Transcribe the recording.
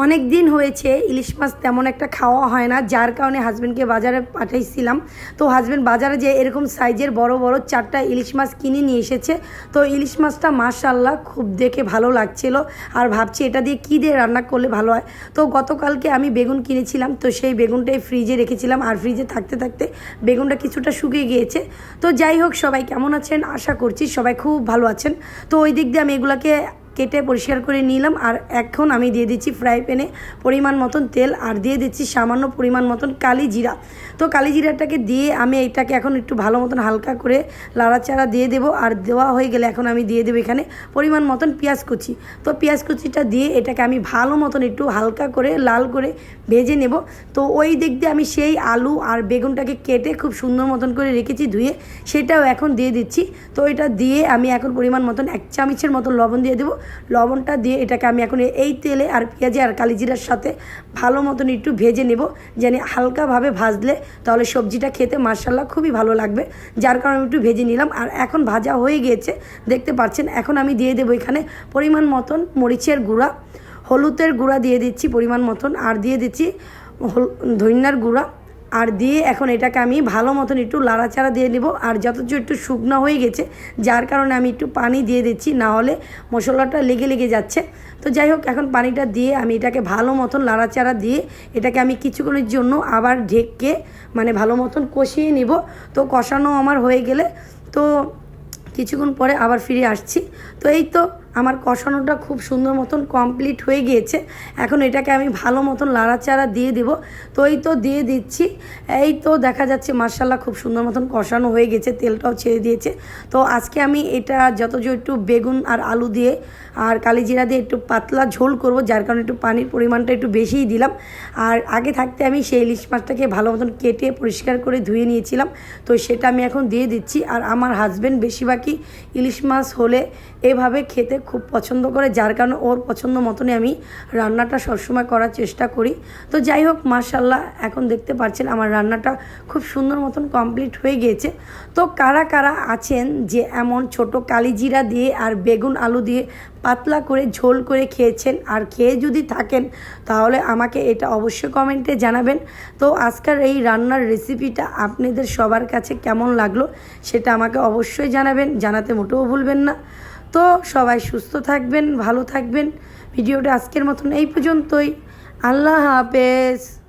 অনেক দিন হয়েছে ইলিশ মাছ তেমন একটা খাওয়া হয় না, যার কারণে হাজব্যান্ডকে বাজারে পাঠাইছিলাম। তো হাজব্যান্ড বাজারে যে এরকম সাইজের বড় বড় 4টা ইলিশ মাছ কিনে নিয়ে এসেছে। তো ইলিশ মাছটা মাশাআল্লাহ খুব দেখে ভালো লাগছিল, আর ভাবছি এটা দিয়ে কী দিয়ে রান্না করলে ভালো হয়। তো গতকালকে আমি বেগুন কিনেছিলাম, তো সেই বেগুনটাই ফ্রিজে রেখেছিলাম, আর ফ্রিজে থাকতে থাকতে বেগুনটা কিছুটা শুকিয়ে গিয়েছে। তো যাই হোক, সবাই কেমন আছেন? আশা করছি সবাই খুব ভালো আছেন। তো ওই দিক দিয়ে আমি এগুলাকে কেটে পরিষ্কার করে নিলাম, আর এখন আমি দিয়ে দিচ্ছি ফ্রাই প্যানে পরিমাণ মতন তেল, আর দিয়ে দিচ্ছি সামান্য পরিমাণ মতন কালি জিরা। তো কালি জিরাটাকে দিয়ে আমি এইটাকে এখন একটু ভালো মতন হালকা করে লাড়াচাড়া দিয়ে দেবো। আর দেওয়া হয়ে গেলে এখন আমি দিয়ে দেবো এখানে পরিমাণ মতন পেঁয়াজ কুচি। তো পেঁয়াজ কুচিটা দিয়ে এটাকে আমি ভালো মতন একটু হালকা করে লাল করে ভেজে নেব। তো ওই দিক দিয়ে আমি সেই আলু আর বেগুনটাকে কেটে খুব সুন্দর মতন করে রেখেছি ধুয়ে, সেটাও এখন দিয়ে দিচ্ছি। তো এটা দিয়ে আমি এখন পরিমাণ মতন 1 চামচের মতন লবণ দিয়ে দেবো। লবণটা দিয়ে এটাকে আমি এখন এই তেলে আর পেঁয়াজে আর কালিজিরার সাথে ভালো মতন একটু ভেজে নেব, যেন হালকাভাবে ভাজলে তাহলে সবজিটা খেতে মাশাআল্লাহ খুবই ভালো লাগবে। যার কারণে আমি একটু ভেজে নিলাম, আর এখন ভাজা হয়ে গিয়েছে দেখতে পাচ্ছেন। এখন আমি দিয়ে দেবো এখানে পরিমাণ মতন মরিচের গুঁড়া, হলুদের গুঁড়া দিয়ে দিচ্ছি পরিমাণ মতন, আর দিয়ে দিচ্ছি ধনিয়ার গুঁড়া, আর দিয়ে এখন এটাকে আমি ভালো মতন একটু লাড়াচাড়া দিয়ে নেব। আর যতটুকু একটু শুকনো হয়ে গেছে, যার কারণে আমি একটু পানি দিয়ে দিচ্ছি, না হলে মশলাটা লেগে লেগে যাচ্ছে। তো যাই হোক, এখন পানিটা দিয়ে আমি এটাকে ভালো মতন লাড়াচাড়া দিয়ে এটাকে আমি কিছুক্ষণের জন্য আবার ঢেকে ভালো মতন কষিয়ে নিব। তো কষানো আমার হয়ে গেলে তো কিছুক্ষণ পরে আবার ফিরে আসছি। তো এই তো আমার কষানোটা খুব সুন্দর মতন কমপ্লিট হয়ে গিয়েছে। এখন এটাকে আমি ভালো মতন লাড়াচাড়া দিয়ে দেব। তো এই তো দিয়ে দিচ্ছি। এই তো দেখা যাচ্ছে মাশাআল্লাহ খুব সুন্দর মতন কষানো হয়ে গেছে, তেলটাও ছেড়ে দিয়েছে। তো আজকে আমি এটা যতটা একটু বেগুন আর আলু দিয়ে আর কালিজিরা দিয়ে একটু পাতলা ঝোল করব, যার কারণে একটু পানির পরিমাণটা একটু বেশিই দিলাম। আর আগে থাকতে আমি সেই ইলিশ মাছটাকে ভালো মতন কেটে পরিষ্কার করে ধুয়ে নিয়েছিলাম, তো সেটা আমি এখন দিয়ে দিচ্ছি। আর আমার হাজব্যান্ড বেশিরভাগই ইলিশ মাছ হলে এভাবে খেতে খুব পছন্দ করে, যার কারণে ওর পছন্দ মতনই আমি রান্নাটা সবসময় করার চেষ্টা করি। তো যাই হোক, মাশাআল্লাহ এখন দেখতে পাচ্ছেন আমার রান্নাটা খুব সুন্দর মতন কমপ্লিট হয়ে গিয়েছে। তো কারা কারা আছেন যে এমন ছোট কালিজিরা দিয়ে আর বেগুন আলু দিয়ে পাতলা করে ঝোল করে খেয়েছেন, আর খেয়ে যদি থাকেন তাহলে আমাকে এটা অবশ্যই কমেন্টে জানাবেন। তো আজকের এই রান্নার রেসিপিটা আপনাদের সবার কাছে কেমন লাগলো সেটা আমাকে অবশ্যই জানাবেন, জানাতে মোটেও ভুলবেন না। তো সবাই সুস্থ থাকবেন, ভালো থাকবেন। ভিডিওটা আজকের মতন এই পর্যন্তই। আল্লাহ হাফেজ।